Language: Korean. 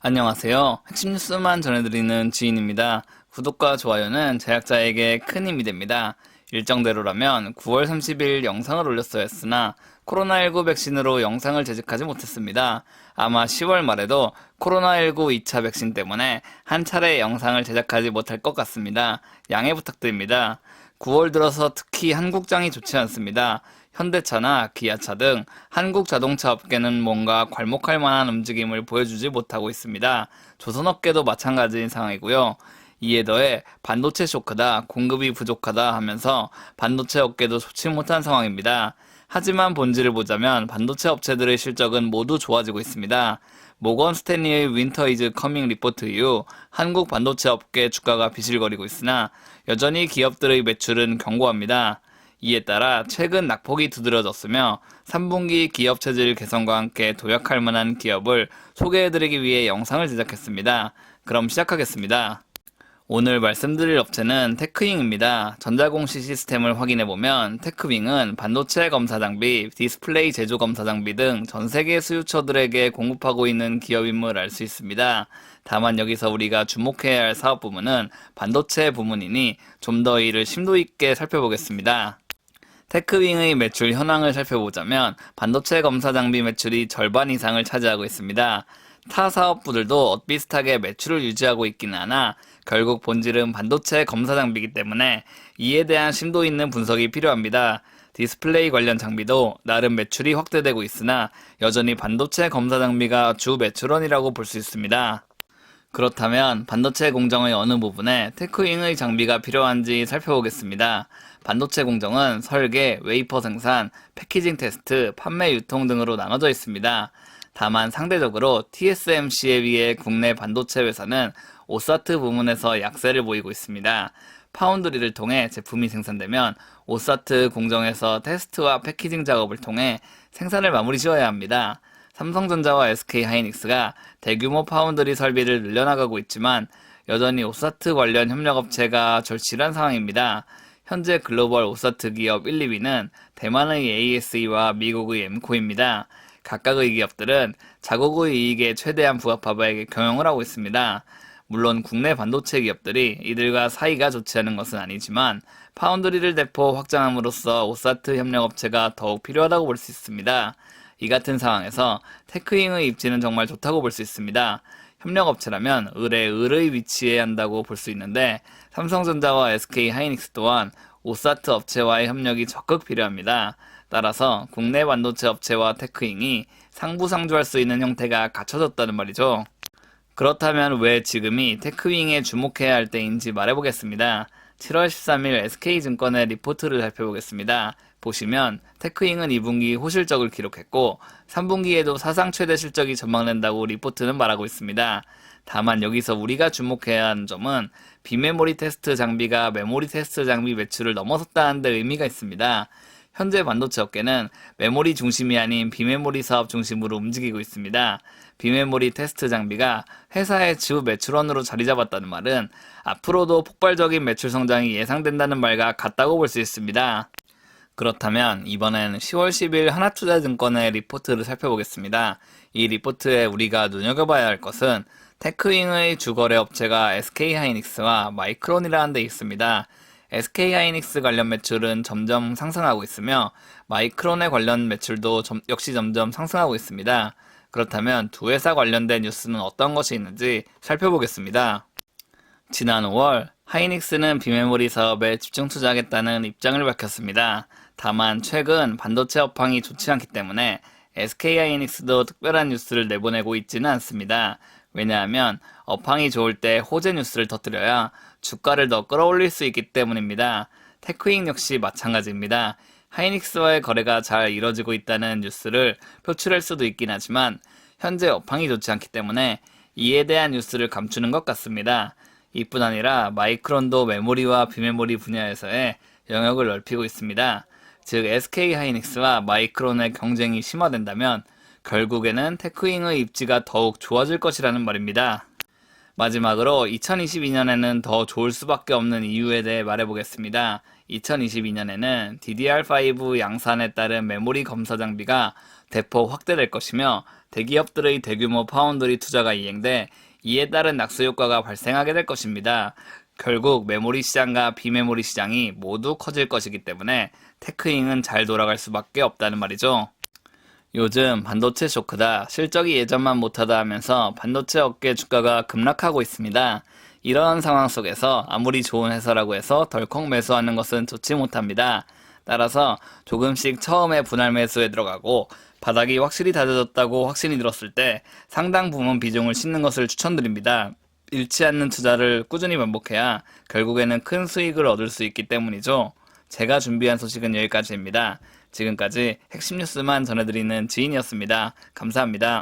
안녕하세요. 핵심 뉴스만 전해드리는 지인입니다. 구독과 좋아요는 제작자에게 큰 힘이 됩니다. 일정대로라면 9월 30일 영상을 올렸어야 했으나 코로나19 백신으로 영상을 제작하지 못했습니다. 아마 10월 말에도 코로나19 2차 백신 때문에 한 차례 영상을 제작하지 못할 것 같습니다. 양해 부탁드립니다. 9월 들어서 특히 한국장이 좋지 않습니다. 현대차나 기아차 등 한국 자동차 업계는 뭔가 괄목할 만한 움직임을 보여주지 못하고 있습니다. 조선업계도 마찬가지인 상황이고요. 이에 더해 반도체 쇼크다, 공급이 부족하다 하면서 반도체 업계도 좋지 못한 상황입니다. 하지만 본질을 보자면 반도체 업체들의 실적은 모두 좋아지고 있습니다. 모건 스탠리의 윈터 이즈 커밍 리포트 이후 한국 반도체 업계 주가가 비실거리고 있으나 여전히 기업들의 매출은 견고합니다. 이에 따라 최근 낙폭이 두드러졌으며 3분기 기업 체질 개선과 함께 도약할 만한 기업을 소개해드리기 위해 영상을 제작했습니다. 그럼 시작하겠습니다. 오늘 말씀드릴 업체는 테크윙입니다. 전자공시 시스템을 확인해보면 테크윙은 반도체 검사 장비, 디스플레이 제조 검사 장비 등 전세계 수요처들에게 공급하고 있는 기업임을 알 수 있습니다. 다만 여기서 우리가 주목해야 할 사업 부문은 반도체 부문이니 좀 더 이를 심도 있게 살펴보겠습니다. 테크윙의 매출 현황을 살펴보자면 반도체 검사 장비 매출이 절반 이상을 차지하고 있습니다. 타 사업부들도 엇비슷하게 매출을 유지하고 있기는 하나 결국 본질은 반도체 검사 장비이기 때문에 이에 대한 심도 있는 분석이 필요합니다. 디스플레이 관련 장비도 나름 매출이 확대되고 있으나 여전히 반도체 검사 장비가 주 매출원이라고 볼 수 있습니다. 그렇다면 반도체 공정의 어느 부분에 테크윙의 장비가 필요한지 살펴보겠습니다. 반도체 공정은 설계, 웨이퍼 생산, 패키징 테스트, 판매 유통 등으로 나눠져 있습니다. 다만 상대적으로 TSMC에 비해 국내 반도체 회사는 오사트 부문에서 약세를 보이고 있습니다. 파운드리를 통해 제품이 생산되면 오사트 공정에서 테스트와 패키징 작업을 통해 생산을 마무리 지어야 합니다. 삼성전자와 SK하이닉스가 대규모 파운드리 설비를 늘려나가고 있지만 여전히 오사트 관련 협력업체가 절실한 상황입니다. 현재 글로벌 오사트 기업 1, 2위는 대만의 ASE와 미국의 엠코입니다. 각각의 기업들은 자국의 이익에 최대한 부합하게 경영을 하고 있습니다. 물론 국내 반도체 기업들이 이들과 사이가 좋지 않은 것은 아니지만 파운드리를 대폭 확장함으로써 오사트 협력업체가 더욱 필요하다고 볼 수 있습니다. 이 같은 상황에서 테크윙의 입지는 정말 좋다고 볼 수 있습니다. 협력업체라면 을에 을의 위치에 한다고 볼 수 있는데 삼성전자와 SK하이닉스 또한 오사트 업체와의 협력이 적극 필요합니다. 따라서 국내 반도체 업체와 테크윙이 상부상조할 수 있는 형태가 갖춰졌다는 말이죠. 그렇다면 왜 지금이 테크윙에 주목해야 할 때인지 말해보겠습니다. 7월 13일 SK증권의 리포트를 살펴보겠습니다. 보시면 테크윙은 2분기 호실적을 기록했고 3분기에도 사상 최대 실적이 전망된다고 리포트는 말하고 있습니다. 다만 여기서 우리가 주목해야 하는 점은 비메모리 테스트 장비가 메모리 테스트 장비 매출을 넘어섰다는 데 의미가 있습니다. 현재 반도체 업계는 메모리 중심이 아닌 비메모리 사업 중심으로 움직이고 있습니다. 비메모리 테스트 장비가 회사의 주 매출원으로 자리 잡았다는 말은 앞으로도 폭발적인 매출 성장이 예상된다는 말과 같다고 볼 수 있습니다. 그렇다면 이번엔 10월 10일 하나투자증권의 리포트를 살펴보겠습니다. 이 리포트에 우리가 눈여겨봐야 할 것은 테크윙의 주거래 업체가 SK하이닉스와 마이크론이라는 데 있습니다. SK하이닉스 관련 매출은 점점 상승하고 있으며 마이크론의 관련 매출도 역시 점점 상승하고 있습니다. 그렇다면 두 회사 관련된 뉴스는 어떤 것이 있는지 살펴보겠습니다. 지난 5월 하이닉스는 비메모리 사업에 집중 투자하겠다는 입장을 밝혔습니다. 다만 최근 반도체 업황이 좋지 않기 때문에 SK하이닉스도 특별한 뉴스를 내보내고 있지는 않습니다. 왜냐하면 업황이 좋을 때 호재 뉴스를 터뜨려야 주가를 더 끌어올릴 수 있기 때문입니다. 테크윙 역시 마찬가지입니다. 하이닉스와의 거래가 잘 이뤄지고 있다는 뉴스를 표출할 수도 있긴 하지만 현재 업황이 좋지 않기 때문에 이에 대한 뉴스를 감추는 것 같습니다. 이뿐 아니라 마이크론도 메모리와 비메모리 분야에서의 영역을 넓히고 있습니다. 즉 SK하이닉스와 마이크론의 경쟁이 심화된다면 결국에는 테크윙의 입지가 더욱 좋아질 것이라는 말입니다. 마지막으로 2022년에는 더 좋을 수밖에 없는 이유에 대해 말해보겠습니다. 2022년에는 DDR5 양산에 따른 메모리 검사 장비가 대폭 확대될 것이며 대기업들의 대규모 파운드리 투자가 이행돼 이에 따른 낙수 효과가 발생하게 될 것입니다. 결국 메모리 시장과 비메모리 시장이 모두 커질 것이기 때문에 테크잉은 잘 돌아갈 수밖에 없다는 말이죠. 요즘 반도체 쇼크다, 실적이 예전만 못하다 하면서 반도체 업계 주가가 급락하고 있습니다. 이런 상황 속에서 아무리 좋은 회사라고 해서 덜컥 매수하는 것은 좋지 못합니다. 따라서 조금씩 처음에 분할 매수에 들어가고 바닥이 확실히 다져졌다고 확신이 들었을 때 상당 부분 비중을 싣는 것을 추천드립니다. 잃지 않는 투자를 꾸준히 반복해야 결국에는 큰 수익을 얻을 수 있기 때문이죠. 제가 준비한 소식은 여기까지입니다. 지금까지 핵심 뉴스만 전해드리는 지인이었습니다. 감사합니다.